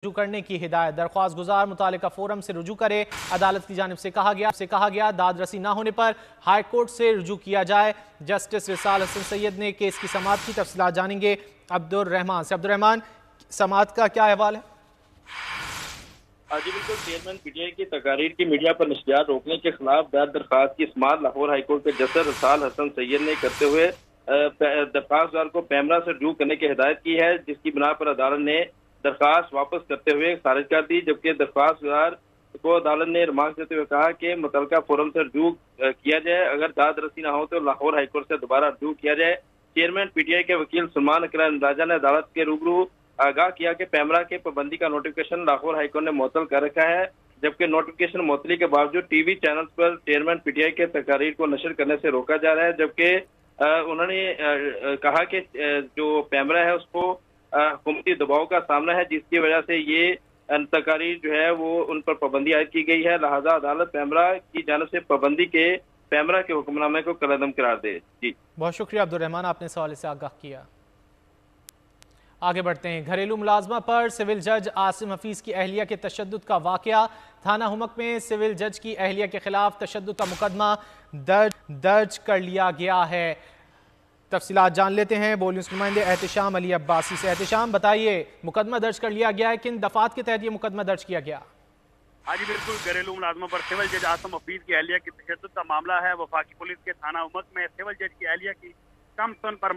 रुजू करने की हिदायत। दरख्वास्त गुजार मुतालिका फोरम से रुजू करे। अदालत की जानिब से कहा गया दाद रसी न होने पर हाई कोर्ट से रुजू किया जाए। जस्टिस रिसाल हसन सैयद ने केस की समाअत की तफसीलात जानेंगे अब्दुल रहमान से। अब्दुल रहमान, समाअत का क्या अहवाल है? जी बिल्कुल, चेयरमैन पीटीआई की तकारीर की मीडिया पर नशरियात रोकने के खिलाफ दायर दरखास्त की समाअत लाहौर हाईकोर्ट के जस्टिस रिसाल हसन सैयद ने करते हुए दरखास्तदार को पैमरा से रुजू करने की हिदायत की है, जिसकी बिना पर अदालत ने दरखास्त वापस करते हुए खारिज कर दी। जबकि दरखास्तदार को अदालत ने रिमांड देते हुए कहा कि मुतलका फोरम से रुजू किया जाए। अगर दाद रसी न हो तो लाहौर हाईकोर्ट से दोबारा रुजू किया जाए। चेयरमैन पीटीआई के वकील सलमान अकरम राजा ने अदालत के रूबरू आगाह किया कि पैमरा के पाबंदी का नोटिफिकेशन लाहौर हाईकोर्ट ने मुअत्तल कर रखा है, जबकि नोटिफिकेशन मुअत्तली के बावजूद टीवी चैनल्स पर चेयरमैन पीटीआई के तकारीर को नशर करने से रोका जा रहा है। जबकि उन्होंने कहा कि जो पैमरा है उसको हुकूमती दबाव का सामना है, जिसकी वजह से ये तकारीर जो है वो उन पर पाबंदी आयद की गई है। लिहाजा अदालत पैमरा की जानिब से पाबंदी के पैमरा के हुक्मनामे को कलअदम करार दे। जी बहुत शुक्रिया अब्दुल रहमान, आपने सवाल से आगाह किया। आगे बढ़ते हैं। घरेलू मुलाजमा पर सिविल जज आसिम हफीज की अहलिया के तशद्दुद का वाकया। थाना हुमक में सिविल जज की अहलिया के खिलाफ तशद्दुद का मुकदमा दर्ज कर लिया गया है। तफसीलात जान लेते हैं बोल न्यूज़ नुमाइंदे एहतिशाम अली अब्बासी से। एहतिशाम, बताइए, मुकदमा दर्ज कर लिया गया है, किन दफात के तहत ये मुकदमा दर्ज किया गया? हाँ जी बिल्कुल, घरेलू मुलाजमों पर सिविल जज आसिम हफीज की अहलिया की तशद्दुद का मामला है। वफाकी पुलिस के थाना उमक में सिविल जज की अहलिया की कम सुन पर